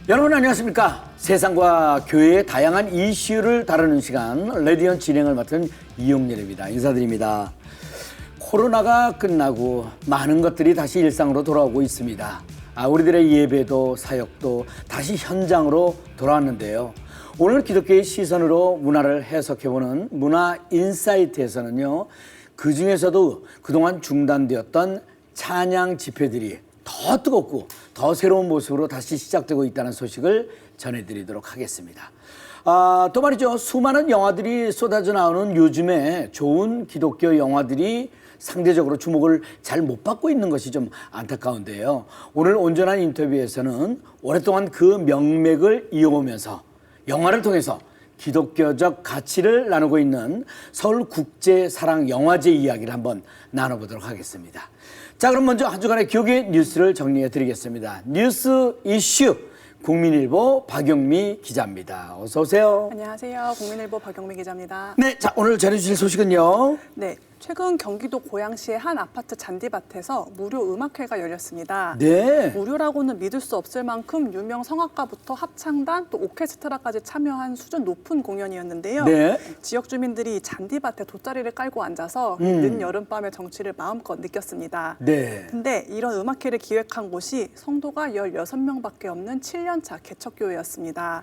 여러분 안녕하십니까? 세상과 교회의 다양한 이슈를 다루는 시간 레디언 진행을 맡은 이용렬입니다. 인사드립니다. 코로나가 끝나고 많은 것들이 다시 일상으로 돌아오고 있습니다. 우리들의 예배도 사역도 다시 현장으로 돌아왔는데요. 오늘 기독교의 시선으로 문화를 해석해보는 문화 인사이트에서는요. 그중에서도 그동안 중단되었던 찬양 집회들이 더 뜨겁고 더 새로운 모습으로 다시 시작되고 있다는 소식을 전해드리도록 하겠습니다. 또 말이죠. 수많은 영화들이 쏟아져 나오는 요즘에 좋은 기독교 영화들이 상대적으로 주목을 잘 못 받고 있는 것이 좀 안타까운데요. 오늘 온전한 인터뷰에서는 오랫동안 그 명맥을 이어오면서 영화를 통해서 기독교적 가치를 나누고 있는 서울국제사랑영화제 이야기를 한번 나눠보도록 하겠습니다. 자, 그럼 먼저 한 주간의 기억의 뉴스를 정리해 드리겠습니다. 뉴스 이슈 국민일보 박영미 기자입니다. 어서 오세요. 안녕하세요. 국민일보 박영미 기자입니다. 네, 자 오늘 전해주실 소식은요. 네, 최근 경기도 고양시의 한 아파트 잔디밭에서 무료 음악회가 열렸습니다. 네. 무료라고는 믿을 수 없을 만큼 유명 성악가부터 합창단 또 오케스트라까지 참여한 수준 높은 공연이었는데요. 네. 지역 주민들이 잔디밭에 돗자리를 깔고 앉아서 늦 여름밤의 정취를 마음껏 느꼈습니다. 네. 근데 이런 음악회를 기획한 곳이 성도가 16명밖에 없는 7년차 개척교회였습니다.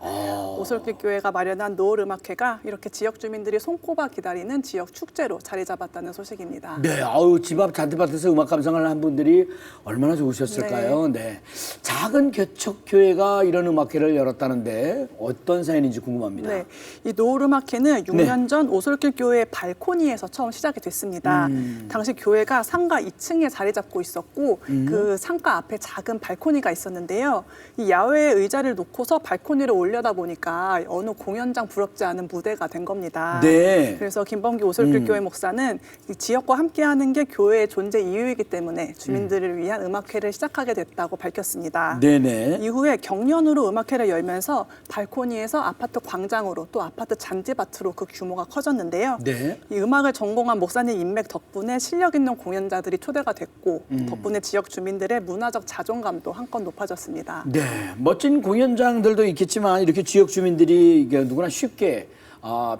오솔길 교회가 마련한 노을 음악회가 이렇게 지역 주민들이 손꼽아 기다리는 지역 축제로 자리 잡았다는 소식입니다. 네, 집 앞 잔디밭에서 음악 감상을 한 분들이 얼마나 좋으셨을까요? 네. 작은 개척교회가 이런 음악회를 열었다는데 어떤 사연인지 궁금합니다. 네, 이 노을 음악회는 6년 전 오솔길 교회 발코니에서 처음 시작이 됐습니다. 당시 교회가 상가 2층에 자리 잡고 있었고 그 상가 앞에 작은 발코니가 있었는데요. 이 야외에 의자를 놓고서 발코니를 올려다 보니까 어느 공연장 부럽지 않은 무대가 된 겁니다. 네. 그래서 김범기 오솔길 교회 목사는 이 지역과 함께하는 게 교회의 존재 이유이기 때문에 주민들을 위한 음악회를 시작하게 됐다고 밝혔습니다. 네네. 이후에 경련으로 음악회를 열면서 발코니에서 아파트 광장으로 또 아파트 잔디밭으로 그 규모가 커졌는데요. 네. 이 음악을 전공한 목사님 인맥 덕분에 실력 있는 공연자들이 초대가 됐고 덕분에 지역 주민들의 문화적 자존감도 한껏 높아졌습니다. 네, 멋진 공연장들도 있겠지만 이렇게 지역 주민들이 이게 누구나 쉽게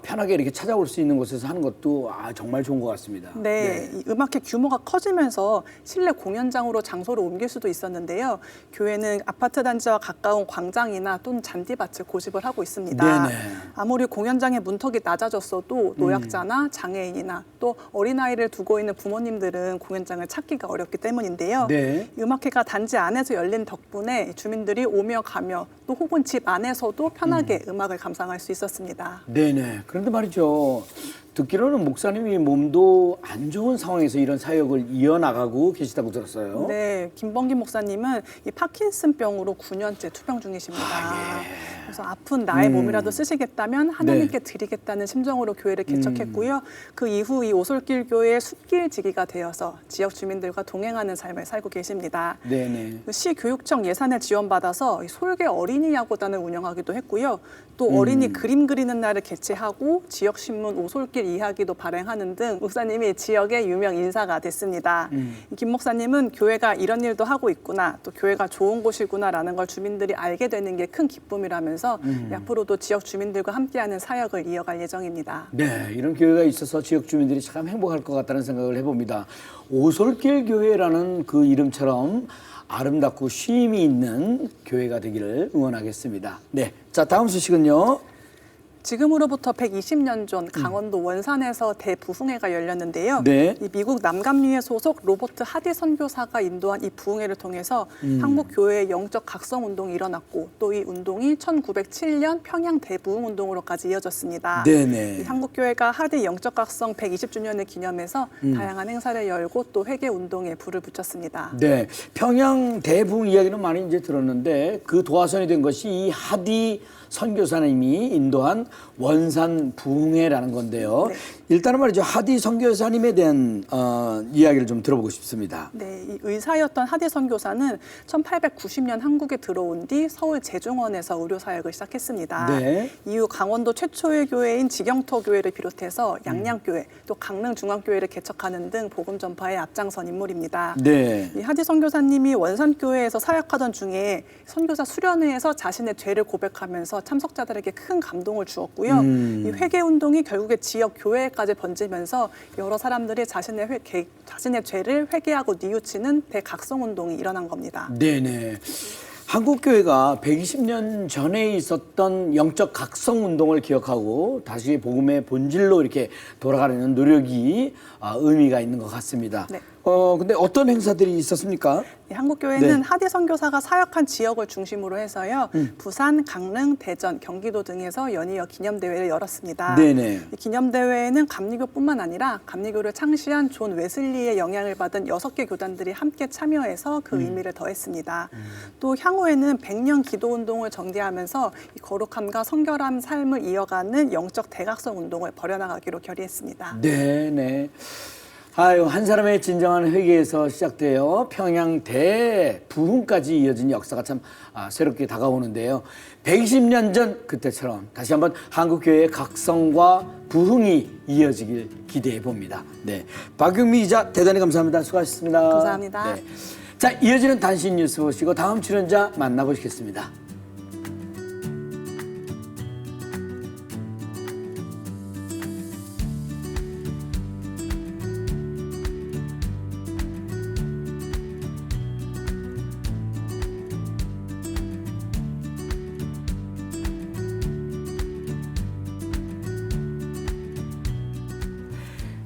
편하게 이렇게 찾아올 수 있는 곳에서 하는 것도 정말 좋은 것 같습니다. 네, 이 음악회 규모가 커지면서 실내 공연장으로 장소를 옮길 수도 있었는데요. 교회는 아파트 단지와 가까운 광장이나 또는 잔디밭을 고집을 하고 있습니다. 네네. 아무리 공연장의 문턱이 낮아졌어도 노약자나 장애인이나 또 어린아이를 두고 있는 부모님들은 공연장을 찾기가 어렵기 때문인데요. 네. 음악회가 단지 안에서 열린 덕분에 주민들이 오며 가며 또 혹은 집 안에서도 편하게 음악을 감상할 수 있었습니다. 네네. 그런데 말이죠. 듣기로는 목사님이 몸도 안 좋은 상황에서 이런 사역을 이어나가고 계시다고 들었어요. 네, 김범기 목사님은 이 파킨슨병으로 9년째 투병 중이십니다. 그래서 아픈 나의 몸이라도 쓰시겠다면 하나님께 드리겠다는 심정으로 교회를 개척했고요. 그 이후 이 오솔길 교회의 숲길지기가 되어서 지역 주민들과 동행하는 삶을 살고 계십니다. 네네. 시 교육청 예산을 지원받아서 이 솔개 어린이 야구단을 운영하기도 했고요. 또 어린이 그림 그리는 날을 개최하고 지역 신문 오솔길 이야기도 발행하는 등 목사님이 지역의 유명 인사가 됐습니다. 김 목사님은 교회가 이런 일도 하고 있구나, 또 교회가 좋은 곳이구나라는 걸 주민들이 알게 되는 게 큰 기쁨이라면서 앞으로도 지역 주민들과 함께하는 사역을 이어갈 예정입니다. 네, 이런 교회가 있어서 지역 주민들이 참 행복할 것 같다는 생각을 해봅니다. 오솔길 교회라는 그 이름처럼 아름답고 쉼이 있는 교회가 되기를 응원하겠습니다. 네, 자 다음 소식은요. 지금으로부터 120년 전 강원도 원산에서 대부흥회가 열렸는데요. 네. 이 미국 남감리회 소속 로버트 하디 선교사가 인도한 이 부흥회를 통해서 한국 교회의 영적 각성 운동이 일어났고 또 이 운동이 1907년 평양 대부흥 운동으로까지 이어졌습니다. 네네. 이 한국 교회가 하디 영적 각성 120주년을 기념해서 다양한 행사를 열고 또 회개 운동에 불을 붙였습니다. 네, 평양 대부흥 이야기는 많이 이제 들었는데 그 도화선이 된 것이 이 하디 선교사님이 인도한 원산 부흥회라는 건데요. 네. 일단은 말이죠. 하디 선교사님에 대한 이야기를 좀 들어보고 싶습니다. 네, 이 의사였던 하디 선교사는 1890년 한국에 들어온 뒤 서울 제중원에서 의료 사역을 시작했습니다. 네. 이후 강원도 최초의 교회인 지경터 교회를 비롯해서 양양교회, 또 강릉 중앙교회를 개척하는 등 복음 전파에 앞장선 인물입니다. 네. 이 하디 선교사님이 원산교회에서 사역하던 중에 선교사 수련회에서 자신의 죄를 고백하면서 참석자들에게 큰 감동을 주었고요. 이 회개 운동이 결국에 지역 교회까지 번지면서 여러 사람들이 자신의 죄를 회개하고 뉘우치는 대각성 운동이 일어난 겁니다. 네네. 한국 교회가 120년 전에 있었던 영적 각성 운동을 기억하고 다시 복음의 본질로 이렇게 돌아가려는 노력이 의미가 있는 것 같습니다. 네. 근데 어떤 행사들이 있었습니까? 한국교회는 네. 하디 선교사가 사역한 지역을 중심으로 해서요. 부산, 강릉, 대전, 경기도 등에서 연이어 기념대회를 열었습니다. 네네. 이 기념대회에는 감리교뿐만 아니라 감리교를 창시한 존 웨슬리의 영향을 받은 6개 교단들이 함께 참여해서 그 의미를 더했습니다. 또 향후에는 100년 기도운동을 전개하면서 이 거룩함과 성결한 삶을 이어가는 영적 대각성 운동을 벌여나가기로 결의했습니다. 네네. 아유, 한 사람의 진정한 회개에서 시작되어 평양 대부흥까지 이어진 역사가 참 새롭게 다가오는데요. 120년 전 그때처럼 다시 한번 한국교회의 각성과 부흥이 이어지길 기대해 봅니다. 네, 박경미 기자 대단히 감사합니다. 수고하셨습니다. 감사합니다. 네. 자, 이어지는 단신 뉴스 보시고 다음 출연자 만나보시겠습니다.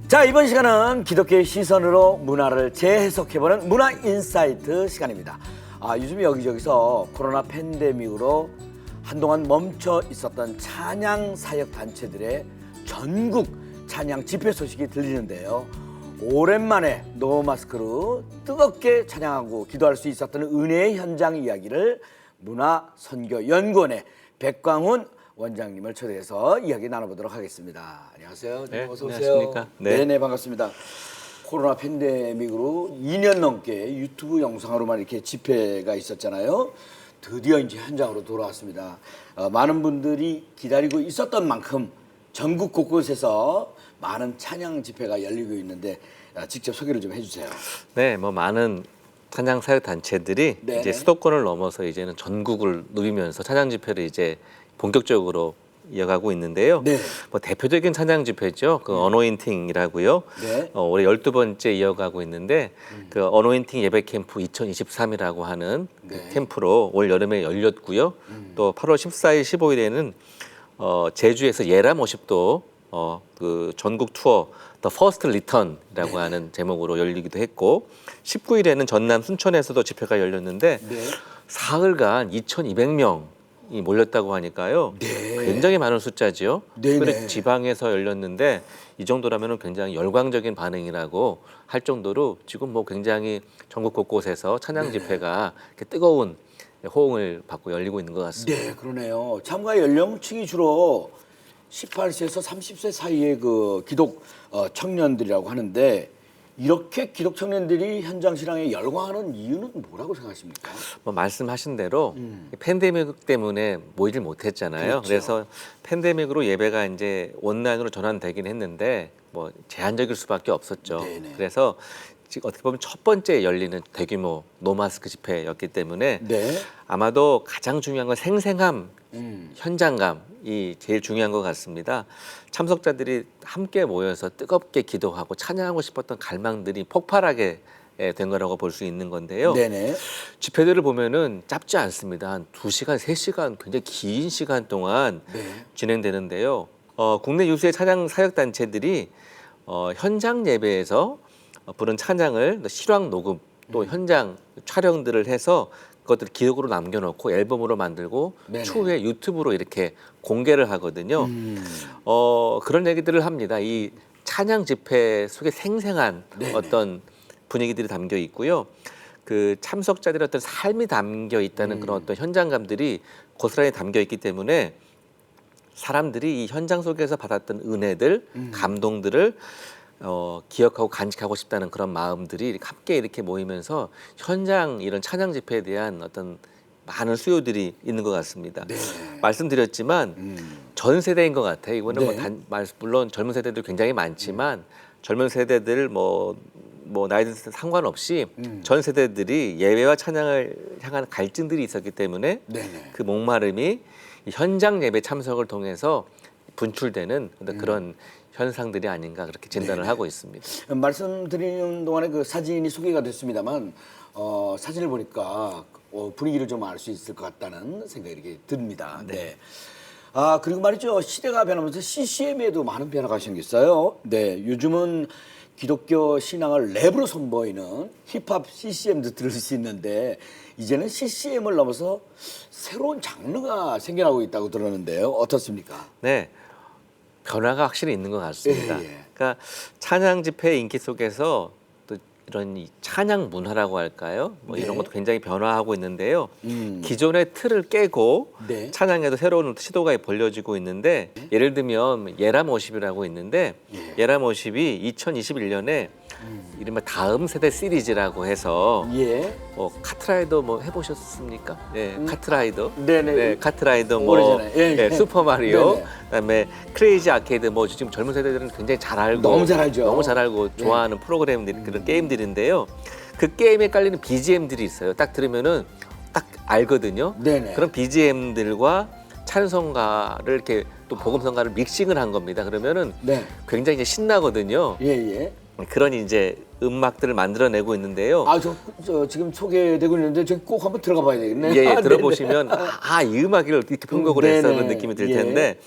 자, 이번 시간은 기독교의 시선으로 문화를 재해석해보는 문화 인사이트 시간입니다. 요즘 여기저기서 코로나 팬데믹으로 한동안 멈춰 있었던 찬양 사역 단체들의 전국 찬양 집회 소식이 들리는데요. 오랜만에 노마스크로 뜨겁게 찬양하고 기도할 수 있었던 은혜의 현장 이야기를 문화선교연구원의 백광훈 원장님을 초대해서 이야기 나눠보도록 하겠습니다. 안녕하세요. 네, 어서 오세요. 안녕하십니까. 네. 네, 반갑습니다. 코로나 팬데믹으로 2년 넘게 유튜브 영상으로만 이렇게 집회가 있었잖아요. 드디어 이제 현장으로 돌아왔습니다. 많은 분들이 기다리고 있었던 만큼 전국 곳곳에서 많은 찬양 집회가 열리고 있는데 직접 소개를 좀 해주세요. 네, 뭐 많은 찬양 사역 단체들이 네네. 이제 수도권을 넘어서 이제는 전국을 누비면서 찬양 집회를 이제 본격적으로 이어가고 있는데요. 네. 뭐 대표적인 찬양 집회죠. 그 어노인팅이라고요. 네. 올해 12번째 이어가고 있는데 그 어노인팅 예배 캠프 2023이라고 하는 그 네. 캠프로 올 여름에 열렸고요. 또 8월 14일, 15일에는 제주에서 예람 워십도 그 전국 투어 The First Return이라고 하는 제목으로 열리기도 했고 19일에는 전남 순천에서도 집회가 열렸는데 네. 사흘간 2,200명이 몰렸다고 하니까요. 네. 굉장히 많은 숫자지요. 네네. 특별히 지방에서 열렸는데 이 정도라면 굉장히 열광적인 반응이라고 할 정도로 지금 뭐 굉장히 전국 곳곳에서 찬양 집회가 이렇게 뜨거운 호응을 받고 열리고 있는 것 같습니다. 네, 그러네요. 참가 연령층이 주로 18세에서 30세 사이의 그 기독 청년들이라고 하는데 이렇게 기독 청년들이 현장 신앙에 열광하는 이유는 뭐라고 생각하십니까? 뭐 말씀하신 대로 팬데믹 때문에 모이질 못했잖아요. 그렇죠. 그래서 팬데믹으로 예배가 이제 온라인으로 전환되긴 했는데 뭐 제한적일 수밖에 없었죠. 네네. 그래서 지금 어떻게 보면 첫 번째 열리는 대규모 노마스크 집회였기 때문에 네. 아마도 가장 중요한 건 생생함, 현장감이 제일 중요한 것 같습니다. 참석자들이 함께 모여서 뜨겁게 기도하고 찬양하고 싶었던 갈망들이 폭발하게 된 거라고 볼 수 있는 건데요. 네네. 집회들을 보면은 짧지 않습니다. 한 2시간, 3시간 굉장히 긴 시간 동안 네. 진행되는데요. 국내 유수의 찬양 사역 단체들이 현장 예배에서 부른 찬양을 실황 녹음 또 현장 촬영들을 해서 그것들을 기록으로 남겨놓고 앨범으로 만들고 네네. 추후에 유튜브로 이렇게 공개를 하거든요. 그런 얘기들을 합니다. 이 찬양 집회 속에 생생한 네네. 어떤 분위기들이 담겨 있고요. 그 참석자들의 어떤 삶이 담겨 있다는 그런 어떤 현장감들이 고스란히 담겨 있기 때문에 사람들이 이 현장 속에서 받았던 은혜들, 감동들을 기억하고 간직하고 싶다는 그런 마음들이 함께 이렇게 모이면서 현장 이런 찬양 집회에 대한 어떤 많은 수요들이 있는 것 같습니다. 네. 말씀드렸지만 전 세대인 것 같아요. 이거는 네. 물론 젊은 세대들 굉장히 많지만 젊은 세대들 뭐 나이 든 상관없이 전 세대들이 예배와 찬양을 향한 갈증들이 있었기 때문에 네네. 그 목마름이 이 현장 예배 참석을 통해서 분출되는 그런 현상들이 아닌가 그렇게 진단을 하고 있습니다. 말씀드리는 동안에 그 사진이 소개가 됐습니다만 사진을 보니까 분위기를 좀 알 수 있을 것 같다는 생각이 이렇게 듭니다. 네. 아 그리고 말이죠. 시대가 변하면서 CCM에도 많은 변화가 생겼어요. 네. 요즘은 기독교 신앙을 랩으로 선보이는 힙합 CCM도 들을 수 있는데 이제는 CCM을 넘어서 새로운 장르가 생겨나고 있다고 들었는데요. 어떻습니까? 네. 변화가 확실히 있는 것 같습니다. 예, 예. 그러니까 찬양 집회 인기 속에서 또 이런 이 찬양 문화라고 할까요? 뭐 네. 이런 것도 굉장히 변화하고 있는데요. 기존의 틀을 깨고 네. 찬양에도 새로운 시도가 벌려지고 있는데 예를 들면 예람워십이라고 있는데 예람워십이 2021년에 이른바 다음 세대 시리즈라고 해서 예. 카트라이더 뭐 해보셨습니까? 네, 카트라이더. 네네. 네, 카트라이더 오래전에. 예, 예. 슈퍼 마리오. 네네. 그다음에 크레이지 아케이드 뭐 지금 젊은 세대들은 굉장히 잘 알고 너무 잘 알죠. 너무 잘 알고 좋아하는 프로그램들 그런 게임들인데요. 그 게임에 깔리는 BGM들이 있어요. 딱 들으면은 딱 알거든요. 네네. 그런 BGM들과 찬송가를 이렇게 또 복음성가를 믹싱을 한 겁니다. 그러면은 네. 굉장히 이제 신나거든요. 예, 예. 그런 이제 음악들을 만들어내고 있는데요. 저 지금 소개되고 있는데 저기 꼭 한번 들어가 봐야 되겠네. 예, 네네. 들어보시면 이 음악을 이렇게 편곡을 네네. 했었는 느낌이 들 예. 텐데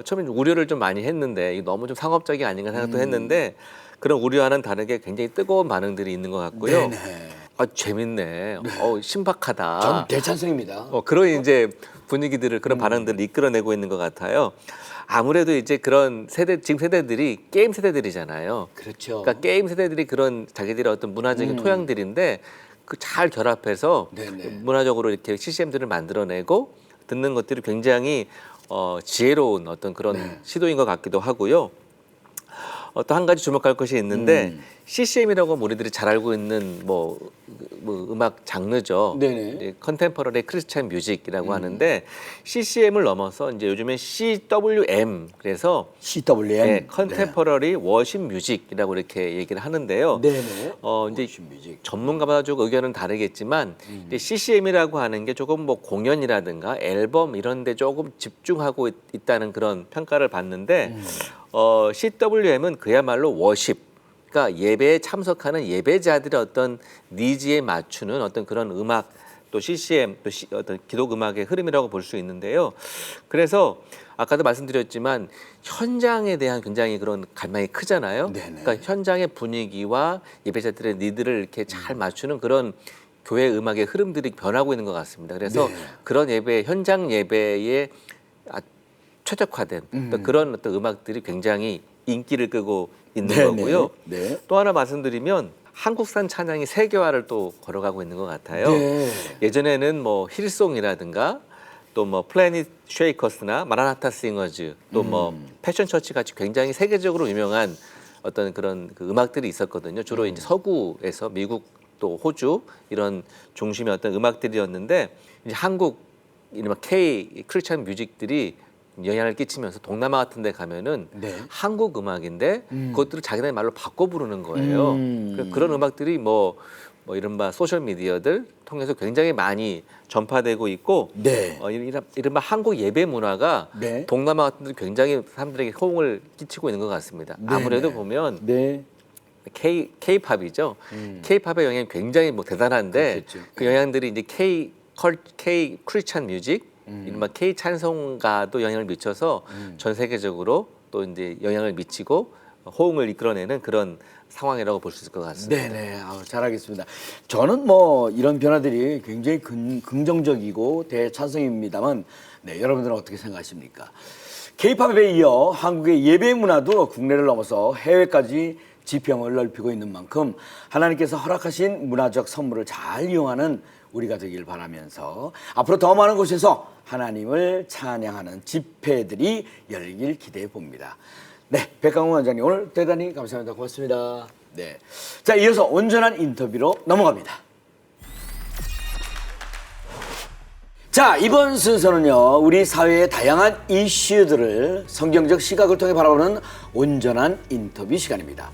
처음에 우려를 좀 많이 했는데 이게 너무 좀 상업적이 아닌가 생각도 했는데 그런 우려와는 다르게 굉장히 뜨거운 반응들이 있는 것 같고요. 네네. 재밌네. 신박하다. 전 대찬성입니다. 그런 이제 분위기들을 그런 반응들을 이끌어내고 있는 것 같아요. 아무래도 이제 그런 지금 세대들이 게임 세대들이잖아요. 그렇죠. 그러니까 게임 세대들이 그런 자기들의 어떤 문화적인 토양들인데 그 잘 결합해서 네네. 문화적으로 이렇게 CCM들을 만들어내고 듣는 것들이 굉장히 지혜로운 어떤 그런 시도인 것 같기도 하고요. 또 한 가지 주목할 것이 있는데 CCM이라고 우리들이 잘 알고 있는 뭐 음악 장르죠. 네네. 컨템퍼러리 크리스찬 뮤직이라고 하는데 CCM을 넘어서 이제 요즘에 CWM 그래서 CWM. 컨템퍼러리 워십 뮤직이라고 이렇게 얘기를 하는데요. 네네. 이제 워십 뮤직. 전문가마다 조금 의견은 다르겠지만 이제 CCM이라고 하는 게 조금 뭐 공연이라든가 앨범 이런 데 조금 집중하고 있다는 그런 평가를 받는데 CWM은 그야말로 워십 그러니까 예배에 참석하는 예배자들의 어떤 니즈에 맞추는 어떤 그런 음악 또 CCM 또 어떤 기독 음악의 흐름이라고 볼 수 있는데요. 그래서 아까도 말씀드렸지만 현장에 대한 굉장히 그런 갈망이 크잖아요. 네네. 그러니까 현장의 분위기와 예배자들의 니드를 이렇게 잘 맞추는 그런 교회 음악의 흐름들이 변하고 있는 것 같습니다. 그래서 네. 그런 예배 현장 예배에 최적화된 또 그런 어떤 음악들이 굉장히 인기를 끄고 있는 네네. 거고요. 네. 또 하나 말씀드리면 한국산 찬양이 세계화를 또 걸어가고 있는 것 같아요. 네. 예전에는 뭐 힐송이라든가 또 뭐 플래닛 쉐이커스나 마라나타 싱어즈 또 뭐 패션 처치 같이 굉장히 세계적으로 유명한 어떤 그런 그 음악들이 있었거든요. 주로 이제 서구에서 미국 또 호주 이런 중심의 어떤 음악들이었는데 이제 한국 이른바 K 크리스찬 뮤직들이 영향을 끼치면서 동남아 같은 데 가면은 네. 한국 음악인데 그것들을 자기네 말로 바꿔 부르는 거예요. 그런 음악들이 뭐 이른바 소셜 미디어들 통해서 굉장히 많이 전파되고 있고 네. 이른바 한국 예배 문화가 네. 동남아 같은 데 굉장히 사람들에게 호응을 끼치고 있는 것 같습니다. 네, 아무래도 네. 보면 네. K-팝이죠. K-팝의 영향이 굉장히 뭐 대단한데 그렇겠죠. 그 영향들이 이제 K 크리스찬 뮤직, 이른바 K 찬송가도 영향을 미쳐서 전 세계적으로 또 이제 영향을 미치고 호응을 이끌어내는 그런 상황이라고 볼 수 있을 것 같습니다. 네네. 잘 알겠습니다. 저는 뭐 이런 변화들이 굉장히 긍정적이고 대찬성입니다만 네, 여러분들은 어떻게 생각하십니까? K-팝에 이어 한국의 예배 문화도 국내를 넘어서 해외까지 지평을 넓히고 있는 만큼 하나님께서 허락하신 문화적 선물을 잘 이용하는 우리가 되길 바라면서 앞으로 더 많은 곳에서 하나님을 찬양하는 집회들이 열리길 기대해 봅니다. 네, 백강훈 원장님 오늘 대단히 감사합니다. 고맙습니다. 네, 자 이어서 온전한 인터뷰로 넘어갑니다. 자, 이번 순서는요, 우리 사회의 다양한 이슈들을 성경적 시각을 통해 바라보는 온전한 인터뷰 시간입니다.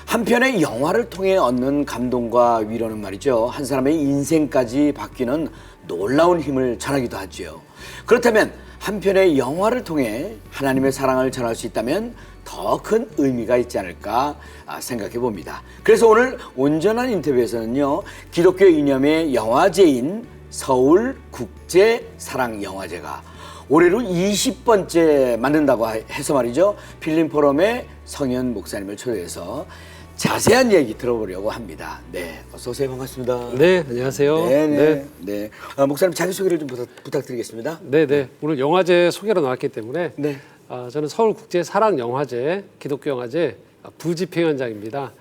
한 편의 영화를 통해 얻는 감동과 위로는 말이죠, 한 사람의 인생까지 바뀌는 놀라운 힘을 전하기도 하죠. 그렇다면 한 편의 영화를 통해 하나님의 사랑을 전할 수 있다면 더 큰 의미가 있지 않을까 생각해 봅니다. 그래서 오늘 온전한 인터뷰에서는요, 기독교 이념의 영화제인 서울국제사랑영화제가 올해로 20번째 만든다고 해서 말이죠, 필름포럼의 성현 목사님을 초대해서 자세한 얘기 들어보려고 합니다. 네, 어서 오세요. 반갑습니다. 네, 안녕하세요. 네. 목사님 자기소개를 좀 부탁드리겠습니다. 네. 오늘 영화제 소개로 나왔기 때문에 네. 저는 서울국제사랑영화제, 기독교영화제 부집행위원장입니다.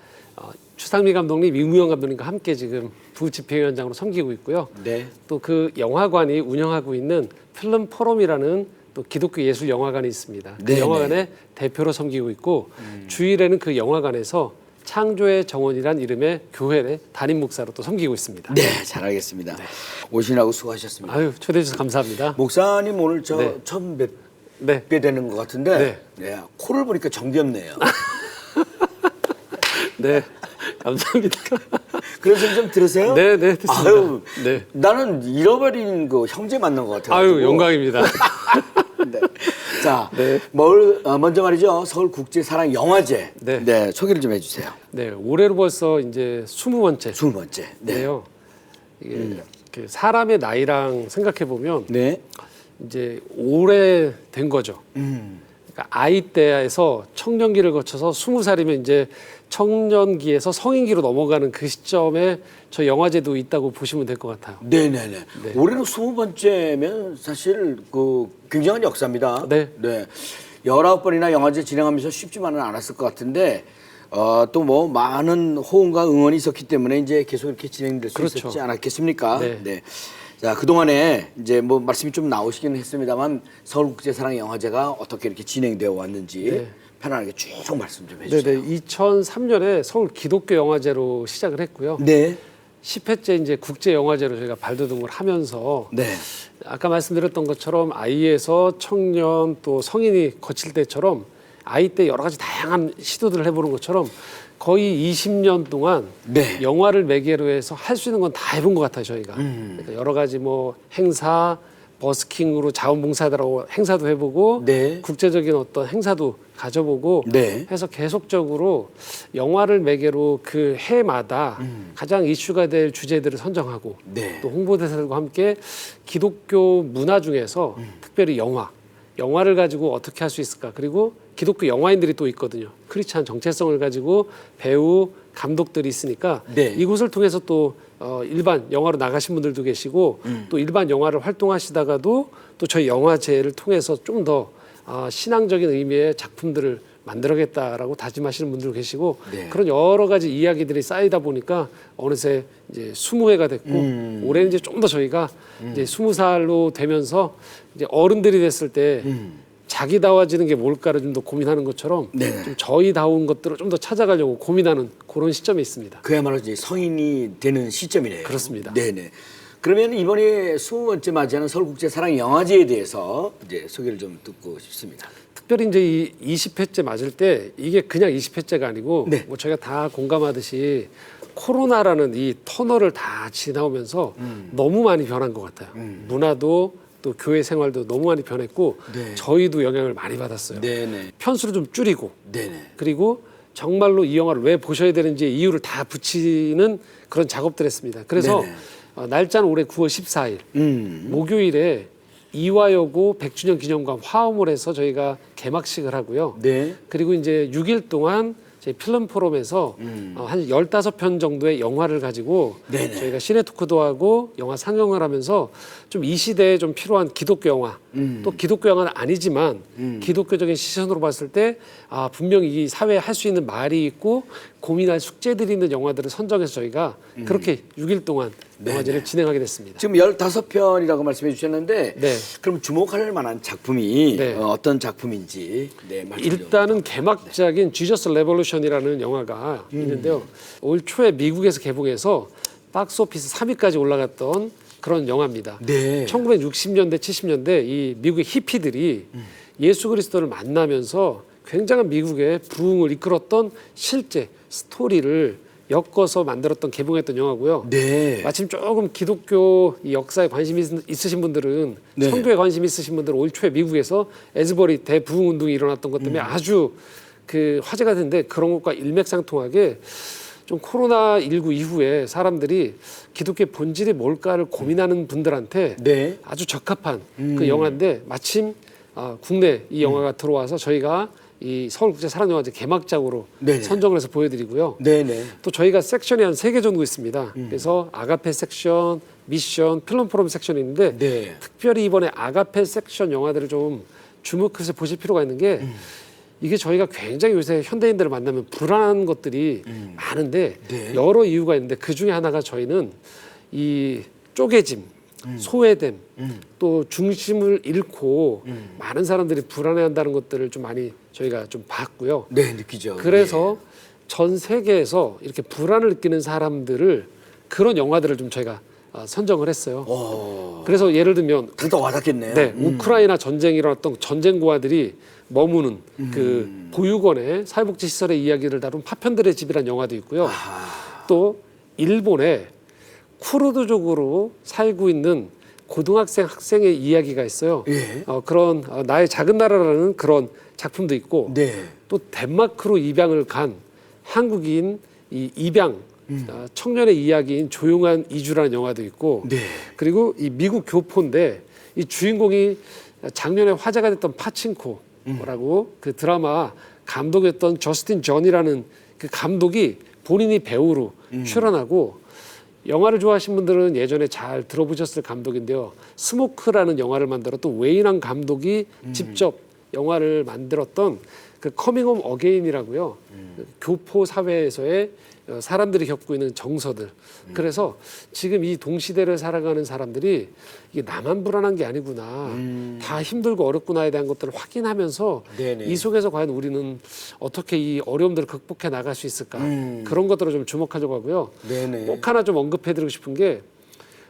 추상미 감독님, 이무영 감독님과 함께 지금 부집행위원장으로 섬기고 있고요. 네. 또 그 영화관이 운영하고 있는 필름 포럼이라는 또 기독교 예술 영화관이 있습니다. 그 네, 영화관의 대표로 섬기고 있고 주일에는 그 영화관에서 창조의 정원이란 이름의 교회의 담임 목사로 또 섬기고 있습니다. 네, 잘 알겠습니다. 오시느라고 수고하셨습니다. 아유, 초대해 주셔서 감사합니다. 목사님 오늘 네. 처음 네. 뵙게 되는 것 같은데 네. 코를 보니까 정이 없네요. 네, 감사합니다. 그런 소리 좀 들으세요? 네, 듣습니다. 아유, 네. 나는 잃어버린 그 형제 만난 것 같아요. 아유, 영광입니다. 네. 자, 네. 먼저 말이죠, 서울국제사랑영화제. 네. 소개를 좀 해주세요. 네, 올해로 벌써 이제 20번째. 20번째. 네. 네요. 이게 그 사람의 나이랑 생각해 보면 네. 이제 오래된 거죠. 그러니까 아이 때에서 청년기를 거쳐서 20살이면 이제 청년기에서 성인기로 넘어가는 그 시점에 저 영화제도 있다고 보시면 될 것 같아요. 네네네. 올해로 20번째면 사실 그 굉장한 역사입니다. 네. 19번이나 영화제 진행하면서 쉽지만은 않았을 것 같은데 또 뭐 많은 호응과 응원이 있었기 때문에 이제 계속 이렇게 진행될 수 그렇죠. 있었지 않았겠습니까? 네. 자, 그동안에 이제 뭐 말씀이 좀 나오시기는 했습니다만 서울국제사랑영화제가 어떻게 이렇게 진행되어 왔는지 네. 편안하게 쭉 말씀 좀 해주세요. 네네. 2003년에 서울 기독교 영화제로 시작을 했고요. 네. 10회째 이제 국제 영화제로 저희가 발돋움을 하면서 네. 아까 말씀드렸던 것처럼 아이에서 청년 또 성인이 거칠 때처럼 아이 때 여러 가지 다양한 시도들을 해보는 것처럼 거의 20년 동안 네. 영화를 매개로 해서 할 수 있는 건 다 해본 것 같아요, 저희가. 그러니까 여러 가지 뭐 행사, 버스킹으로 자원봉사자라고 행사도 해보고 네. 국제적인 어떤 행사도 가져보고 네. 해서 계속적으로 영화를 매개로 그 해마다 가장 이슈가 될 주제들을 선정하고 네. 또 홍보대사들과 함께 기독교 문화 중에서 특별히 영화를 가지고 어떻게 할 수 있을까, 그리고 기독교 영화인들이 또 있거든요. 크리스찬 정체성을 가지고 배우, 감독들이 있으니까 네. 이곳을 통해서 또 일반 영화로 나가신 분들도 계시고 또 일반 영화를 활동하시다가도 또 저희 영화제를 통해서 좀 더 신앙적인 의미의 작품들을 만들어야겠다라고 다짐하시는 분들도 계시고 네. 그런 여러 가지 이야기들이 쌓이다 보니까 어느새 이제 20회가 됐고 올해는 이제 좀 더 저희가 이제 20살로 되면서 이제 어른들이 됐을 때 자기다워지는 게 뭘까를 좀 더 고민하는 것처럼 네. 좀 저희다운 것들을 좀 더 찾아가려고 고민하는 그런 시점에 있습니다. 그야말로 이제 성인이 되는 시점이네요. 그렇습니다. 네네. 그러면 이번에 20번째 맞이하는 서울국제사랑영화제에 대해서 이제 소개를 좀 듣고 싶습니다. 특별히 이제 이 20회째 맞을 때 이게 그냥 20회째가 아니고 네. 뭐 저희가 다 공감하듯이 코로나라는 이 터널을 다 지나오면서 너무 많이 변한 것 같아요. 문화도 또 교회 생활도 너무 많이 변했고 네. 저희도 영향을 많이 받았어요. 네네. 편수를 좀 줄이고 네네. 그리고 정말로 이 영화를 왜 보셔야 되는지 이유를 다 붙이는 그런 작업들 했습니다. 그래서 네네. 날짜는 올해 9월 14일 목요일에 이화여고 100주년 기념관 화음을 해서 저희가 개막식을 하고요. 네. 그리고 이제 6일 동안 저희 필름 포럼에서 한 15편 정도의 영화를 가지고 네네. 저희가 시네토크도 하고 영화 상영을 하면서 좀 이 시대에 좀 필요한 기독교 영화 또 기독교 영화는 아니지만 기독교적인 시선으로 봤을 때 분명히 이 사회에 할 수 있는 말이 있고 고민할 숙제들이 있는 영화들을 선정해서 저희가 그렇게 6일 동안 영화제를 진행하게 됐습니다. 지금 15편이라고 말씀해 주셨는데 네. 그럼 주목할 만한 작품이 네. 어떤 작품인지 말씀 좀. 일단은 개막작인 지저스 레볼루션이라는 영화가 있는데요. 올 초에 미국에서 개봉해서 박스오피스 3위까지 올라갔던 그런 영화입니다. 네. 1960년대, 70년대 이 미국의 히피들이 예수 그리스도를 만나면서 굉장한 미국의 부흥을 이끌었던 실제 스토리를 엮어서 만들었던 개봉했던 영화고요. 네. 마침 조금 기독교 이 역사에 관심이 있으신 분들은 네. 선교에 관심이 있으신 분들은 올 초에 미국에서 에즈버리 대부흥 운동이 일어났던 것 때문에 아주 그 화제가 됐는데 그런 것과 일맥상통하게 좀 코로나19 이후에 사람들이 기독교의 본질이 뭘까를 고민하는 분들한테 네. 아주 적합한 그 영화인데 마침 국내 이 영화가 들어와서 저희가 이 서울국제사랑영화제 개막작으로 네네. 선정을 해서 보여드리고요. 네네. 또 저희가 섹션이 한 3개 정도 있습니다. 그래서 아가페 섹션, 미션, 필름 포럼 섹션이 있는데 네. 특별히 이번에 아가페 섹션 영화들을 좀 주목해서 보실 필요가 있는 게 이게 저희가 굉장히 요새 현대인들을 만나면 불안한 것들이 많은데 네. 여러 이유가 있는데 그 중에 하나가 저희는 이 쪼개짐, 소외됨, 또 중심을 잃고 많은 사람들이 불안해한다는 것들을 좀 많이 저희가 좀 봤고요. 네, 느끼죠. 그래서 전 세계에서 이렇게 불안을 느끼는 사람들을 그런 영화들을 좀 저희가 선정을 했어요. 그래서 예를 들면 더 와닿겠네요. 네, 우크라이나 전쟁이 일어났던 전쟁고아들이 머무는 그 보육원의 사회복지 시설의 이야기를 다룬 파편들의 집이라는 영화도 있고요. 또 일본의 쿠르드족으로 살고 있는 고등학생 학생의 이야기가 있어요. 예. 그런 나의 작은 나라라는 그런 작품도 있고 네. 또 덴마크로 입양을 간 한국인 이 입양 청년의 이야기인 조용한 이주라는 영화도 있고 네. 그리고 이 미국 교포인데 이 주인공이 작년에 화제가 됐던 파친코라고 그 드라마 감독이었던 저스틴 존이라는 그 감독이 본인이 배우로 출연하고 영화를 좋아하시는 분들은 예전에 잘 들어보셨을 감독인데요. 스모크라는 영화를 만들었던 웨이난 감독이 직접 영화를 만들었던 그 커밍홈 어게인이라고요. 교포 사회에서의 사람들이 겪고 있는 정서들. 그래서 지금 이 동시대를 살아가는 사람들이 이게 나만 불안한 게 아니구나. 다 힘들고 어렵구나에 대한 것들을 확인하면서 네네. 이 속에서 과연 우리는 어떻게 이 어려움들을 극복해 나갈 수 있을까. 그런 것들을 좀 주목하려고 하고요. 네네. 꼭 하나 좀 언급해드리고 싶은 게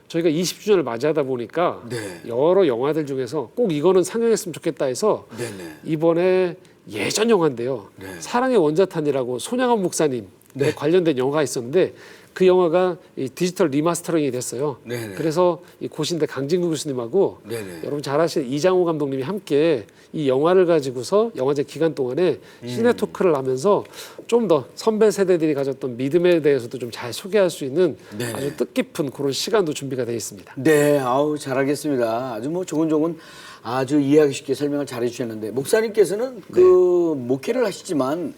저희가 20주년을 맞이하다 보니까 네. 여러 영화들 중에서 꼭 이거는 상영했으면 좋겠다 해서 네네. 이번에 예전 영화인데요. 네. 사랑의 원자탄이라고 손양원 목사님 네. 관련된 영화가 있었는데 그 영화가 이 디지털 리마스터링이 됐어요. 네네. 그래서 이 고신대 강진구 교수님하고 네네. 여러분 잘 아시는 이장호 감독님이 함께 이 영화를 가지고서 영화제 기간 동안에 시네 토크를 하면서 좀 더 선배 세대들이 가졌던 믿음에 대해서도 좀 잘 소개할 수 있는 네네. 아주 뜻깊은 그런 시간도 준비가 되어 있습니다. 네, 아우 잘하겠습니다. 아주 뭐 조근조근 아주 이해하기 쉽게 설명을 잘해 주셨는데 목사님께서는 그 목회를 하시지만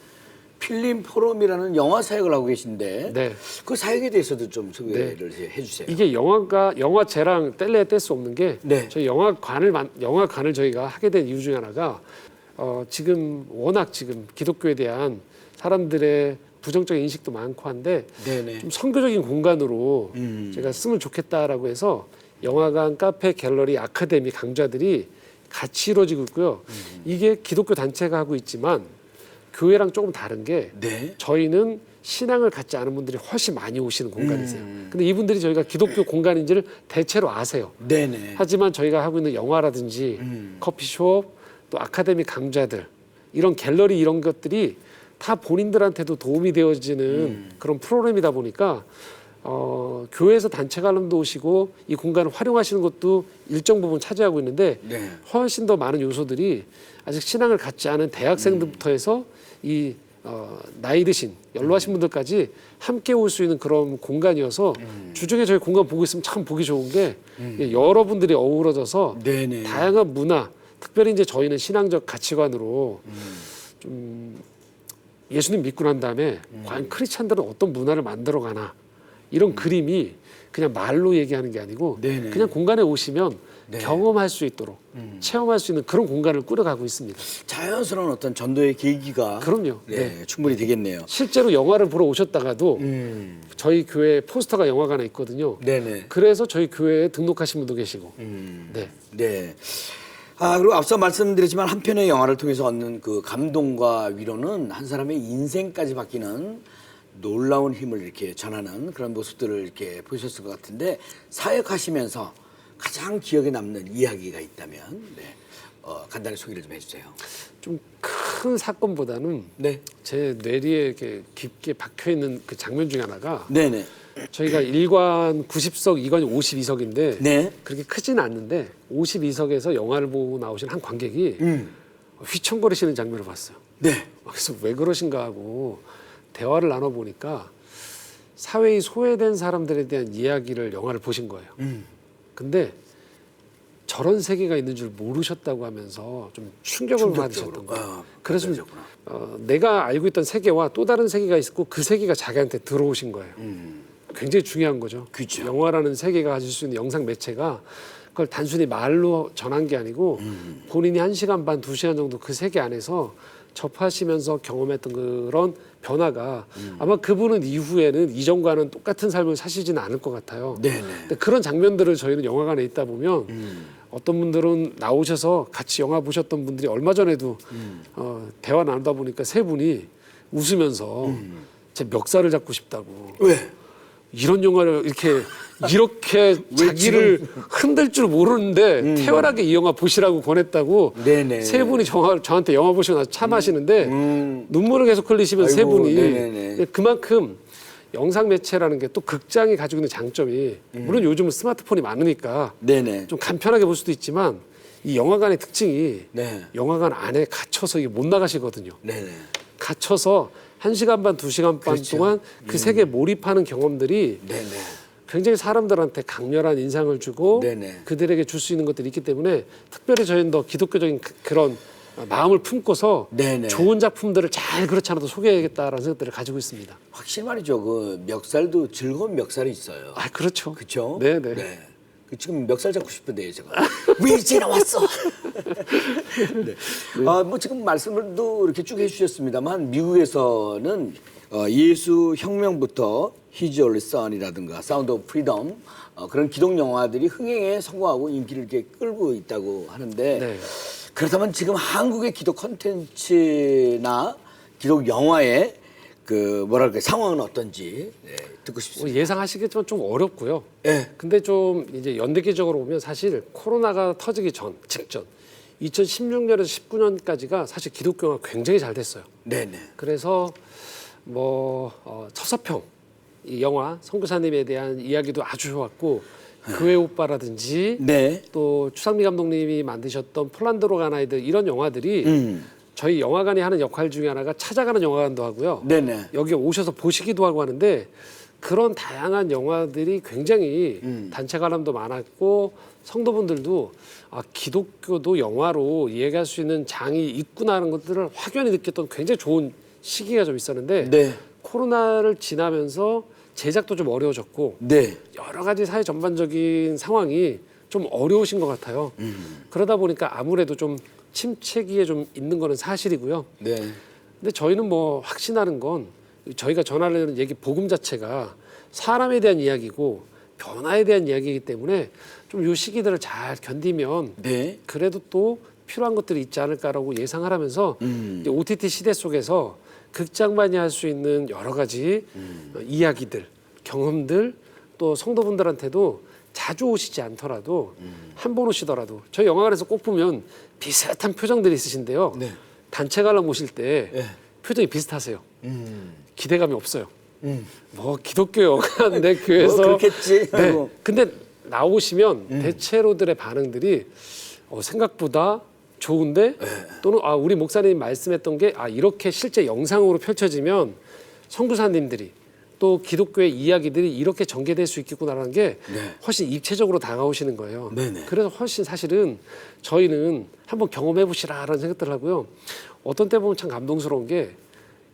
필름 포럼이라는 영화 사역을 하고 계신데 네. 그 사역에 대해서도 좀 소개를 해주세요. 이게 영화제랑 뗄래야 뗄 수 없는 게 네. 저희 영화관을 저희가 하게 된 이유 중에 하나가 지금 워낙 지금 기독교에 대한 사람들의 부정적인 인식도 많고 한데 네네. 좀 선교적인 공간으로 제가 쓰면 좋겠다라고 해서 영화관, 카페, 갤러리, 아카데미 강좌들이 같이 이루어지고 있고요. 이게 기독교 단체가 하고 있지만 교회랑 조금 다른 게 네. 저희는 신앙을 갖지 않은 분들이 훨씬 많이 오시는 공간이세요. 근데 이분들이 저희가 기독교 공간인지를 대체로 아세요. 네네. 하지만 저희가 하고 있는 영화라든지 커피숍 또 아카데미 강좌들 이런 갤러리 이런 것들이 다 본인들한테도 도움이 되어지는 그런 프로그램이다 보니까 교회에서 단체 관람도 오시고 이 공간을 활용하시는 것도 일정 부분 차지하고 있는데 네. 훨씬 더 많은 요소들이 아직 신앙을 갖지 않은 대학생들부터 해서 이 나이 드신 연로하신 분들까지 함께 올 수 있는 그런 공간이어서 주중에 저희 공간 보고 있으면 참 보기 좋은 게 여러분들이 어우러져서 네네. 다양한 문화 특별히 이제 저희는 신앙적 가치관으로 좀 예수님 믿고 난 다음에 과연 크리스찬들은 어떤 문화를 만들어 가나 이런 그림이 그냥 말로 얘기하는 게 아니고 네네. 그냥 공간에 오시면 네. 경험할 수 있도록 체험할 수 있는 그런 공간을 꾸려가고 있습니다. 자연스러운 어떤 전도의 계기가 그럼요. 네, 충분히 되겠네요. 실제로 영화를 보러 오셨다가도 저희 교회 포스터가 영화관에 있거든요. 네네. 그래서 저희 교회에 등록하신 분도 계시고. 네. 네. 아, 그리고 앞서 말씀드렸지만 한 편의 영화를 통해서 얻는 그 감동과 위로는 한 사람의 인생까지 바뀌는 놀라운 힘을 이렇게 전하는 그런 모습들을 이렇게 보셨을 것 같은데, 사역하시면서 가장 기억에 남는 이야기가 있다면 간단히 소개를 좀 해주세요. 좀 큰 사건보다는 네. 제 뇌리에 이렇게 깊게 박혀 있는 그 장면 중에 하나가 네네. 저희가 1관 90석, 2관이 52석인데 네. 그렇게 크지는 않는데 52석에서 영화를 보고 나오신 한 관객이 휘청거리시는 장면을 봤어요. 네. 그래서 왜 그러신가 하고 대화를 나눠보니까 사회에 소외된 사람들에 대한 이야기를 영화를 보신 거예요. 근데 저런 세계가 있는 줄 모르셨다고 하면서 좀 충격을 받으셨던 거예요. 그래서 내가 알고 있던 세계와 또 다른 세계가 있고 그 세계가 자기한테 들어오신 거예요. 굉장히 중요한 거죠. 그렇죠. 영화라는 세계가 가질 수 있는 영상 매체가 그걸 단순히 말로 전한 게 아니고 본인이 1시간 반, 2시간 정도 그 세계 안에서 접하시면서 경험했던 그런 변화가 아마 그분은 이후에는 이전과는 똑같은 삶을 사시지는 않을 것 같아요. 네네. 근데 그런 장면들을 저희는 영화관에 있다 보면 어떤 분들은 나오셔서 같이 영화 보셨던 분들이 얼마 전에도 대화 나누다 보니까 세 분이 웃으면서 제 멱살을 잡고 싶다고. 왜? 이런 영화를 이렇게 자기를 흔들 줄 모르는데 태연하게 이 영화 보시라고 권했다고 네네. 세 분이 저한테 영화 보시고 나서 차 마시는데 눈물을 계속 흘리시면 세 아이고, 분이 네네네. 그만큼 영상 매체라는 게 또 극장이 가지고 있는 장점이 물론 요즘은 스마트폰이 많으니까 네네. 좀 간편하게 볼 수도 있지만 이 영화관의 특징이 네. 영화관 안에 갇혀서 이게 못 나가시거든요. 네네. 갇혀서 1시간 반, 2시간 반 그렇죠. 동안 그 세계에 몰입하는 경험들이 네네. 굉장히 사람들한테 강렬한 인상을 주고 네네. 그들에게 줄 수 있는 것들이 있기 때문에 특별히 저희는 더 기독교적인 그런 마음을 품고서 네네. 좋은 작품들을 잘 그렇지 않아도 소개해야겠다라는 생각들을 가지고 있습니다. 확실히 말이죠. 그 멱살도 즐거운 멱살이 있어요. 아, 그렇죠. 그렇죠? 네네. 네. 그 지금 멱살 잡고 싶은데요, 제가. 왜 이제 나왔어? 네. 뭐 지금 말씀도 이렇게 쭉 해주셨습니다만 미국에서는 예수 혁명부터 His Only Son이라든가 사운드 오브 프리덤 그런 기독 영화들이 흥행에 성공하고 인기를 이렇게 끌고 있다고 하는데 네. 그렇다면 지금 한국의 기독 콘텐츠나 기독 영화의 그 뭐랄까 상황은 어떤지 듣고 싶습니다. 예상하시겠지만 좀 어렵고요. 네. 근데 좀 이제 연대기적으로 보면 사실 코로나가 터지기 직전 2016년에서 19년까지가 사실 기독교 영화가 굉장히 잘 됐어요. 네네. 그래서 뭐 처서평 이 영화 선교사님에 대한 이야기도 아주 좋았고 교회 오빠라든지 네. 또 추상미 감독님이 만드셨던 폴란드로 간 아이들 이런 영화들이 저희 영화관이 하는 역할 중에 하나가 찾아가는 영화관도 하고요. 네네. 여기 오셔서 보시기도 하고 하는데 그런 다양한 영화들이 굉장히 단체 관람도 많았고 성도분들도 기독교도 영화로 이해할 수 있는 장이 있구나 하는 것들을 확연히 느꼈던 굉장히 좋은 시기가 좀 있었는데 네. 코로나를 지나면서 제작도 좀 어려워졌고 네. 여러 가지 사회 전반적인 상황이 좀 어려우신 것 같아요. 그러다 보니까 아무래도 좀 침체기에 좀 있는 거는 사실이고요. 네. 근데 저희는 뭐 확신하는 건 저희가 전하려는 얘기 복음 자체가 사람에 대한 이야기고 변화에 대한 이야기이기 때문에 좀 이 시기들을 잘 견디면 네. 그래도 또 필요한 것들이 있지 않을까라고 예상을 하면서 이제 OTT 시대 속에서 극장만이 할 수 있는 여러 가지 이야기들, 경험들 또 성도분들한테도 자주 오시지 않더라도 한 번 오시더라도 저희 영화관에서 꼭 보면 비슷한 표정들이 있으신데요. 네. 단체 관람 오실 때 네. 표정이 비슷하세요. 기대감이 없어요. 뭐 기독교 영화인데 교회에서 뭐 그렇겠지. 네. 아이고. 근데 나오시면 대체로들의 반응들이 생각보다 좋은데 또는 우리 목사님 말씀했던 게 이렇게 실제 영상으로 펼쳐지면 선교사님들이 또 기독교의 이야기들이 이렇게 전개될 수 있겠구나라는 게 훨씬 입체적으로 다가오시는 거예요. 네네. 그래서 훨씬 사실은 저희는 한번 경험해 보시라라는 생각들을 하고요. 어떤 때 보면 참 감동스러운 게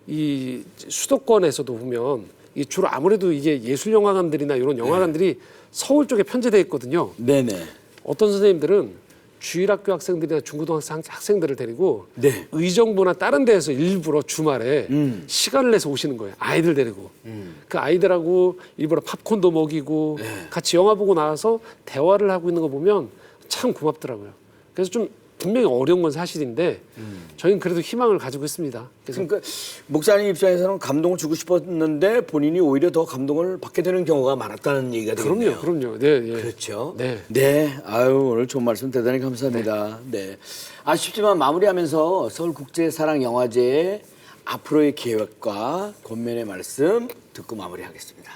이 수도권에서도 보면 이 주로 아무래도 이게 예술영화관들이나 이런 영화관들이 서울 쪽에 편제돼 있거든요. 네네. 어떤 선생님들은 주일학교 학생들이나 중고등학생 학생들을 데리고 네. 의정부나 다른 데에서 일부러 주말에 시간을 내서 오시는 거예요. 아이들 데리고. 그 아이들하고 일부러 팝콘도 먹이고 같이 영화 보고 나와서 대화를 하고 있는 거 보면 참 고맙더라고요. 그래서 좀 분명히 어려운 건 사실인데 저희는 그래도 희망을 가지고 있습니다. 그래서 그러니까 목사님 입장에서는 감동을 주고 싶었는데 본인이 오히려 더 감동을 받게 되는 경우가 많았다는 얘기가 되겠네요. 그럼요. 네, 예. 그렇죠. 네. 네. 아유, 오늘 좋은 말씀 대단히 감사합니다. 네. 아쉽지만 마무리하면서 서울국제사랑영화제의 앞으로의 계획과 권면의 말씀 듣고 마무리하겠습니다.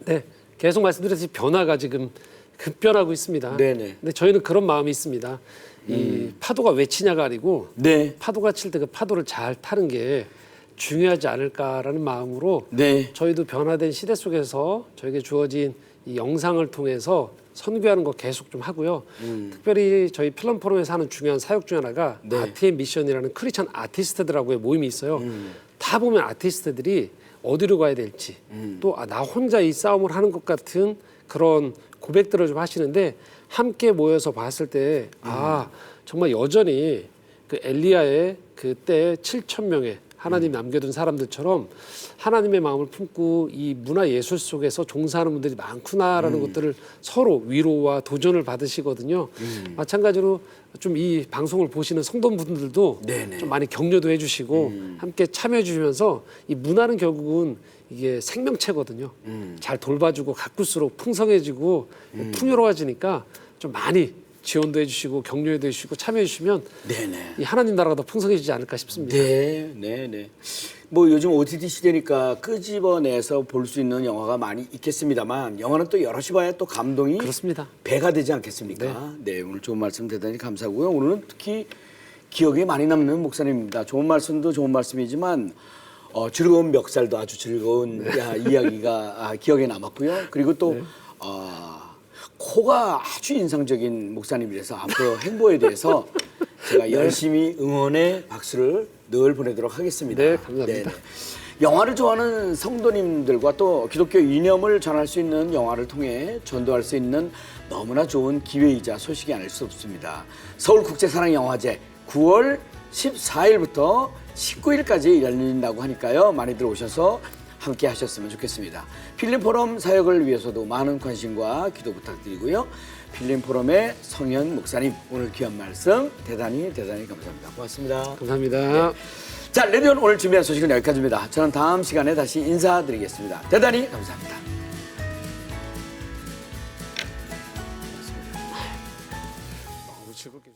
네, 계속 말씀드렸듯이 변화가 지금 급변하고 있습니다. 네네. 근데 저희는 그런 마음이 있습니다. 이 파도가 왜 치냐가 아니고 네. 파도가 칠 때 그 파도를 잘 타는 게 중요하지 않을까라는 마음으로 네. 저희도 변화된 시대 속에서 저에게 주어진 이 영상을 통해서 선교하는 거 계속 좀 하고요. 특별히 저희 필름 포럼에서 하는 중요한 사역 중 하나가 네. RTM 미션이라는 크리스천 아티스트들하고의 모임이 있어요. 다 보면 아티스트들이 어디로 가야 될지 또 나 혼자 이 싸움을 하는 것 같은 그런 고백들을 좀 하시는데 함께 모여서 봤을 때 정말 여전히 그 엘리야의 그때 7,000명의 하나님 남겨둔 사람들처럼 하나님의 마음을 품고 이 문화 예술 속에서 종사하는 분들이 많구나라는 것들을 서로 위로와 도전을 받으시거든요. 마찬가지로 좀 이 방송을 보시는 성도분들도 네네. 좀 많이 격려도 해주시고 함께 참여해 주시면서 이 문화는 결국은 이게 생명체거든요. 잘 돌봐주고 가꿀수록 풍성해지고 풍요로워지니까 좀 많이 지원도 해주시고 격려도 해주시고 참여해 주시면 네네. 이 하나님 나라가 더 풍성해지지 않을까 싶습니다. 네, 네, 네. 뭐 요즘 OTT 시대니까 끄집어내서 볼 수 있는 영화가 많이 있겠습니다만 영화는 또 여럿이 봐야 또 감동이 그렇습니다. 배가 되지 않겠습니까? 네, 오늘 좋은 말씀 대단히 감사하고요. 오늘은 특히 기억에 많이 남는 목사님입니다. 좋은 말씀도 좋은 말씀이지만 즐거운 멱살도 아주 즐거운 이야기가 기억에 남았고요. 그리고 또 코가 아주 인상적인 목사님이라서 앞으로 행보에 대해서 제가 열심히 응원의 박수를 늘 보내도록 하겠습니다. 네, 감사합니다. 영화를 좋아하는 성도님들과 또 기독교 이념을 전할 수 있는 영화를 통해 전도할 수 있는 너무나 좋은 기회이자 소식이 아닐 수 없습니다. 서울국제사랑영화제 9월 14일부터 19일까지 열린다고 하니까요. 많이들 오셔서 함께 하셨으면 좋겠습니다. 필름포럼 사역을 위해서도 많은 관심과 기도 부탁드리고요. 필름포럼의 성현 목사님 오늘 귀한 말씀 대단히 감사합니다. 고맙습니다. 감사합니다. 자, 레디온 오늘 준비한 소식은 여기까지입니다. 저는 다음 시간에 다시 인사드리겠습니다. 대단히 감사합니다. 즐겁게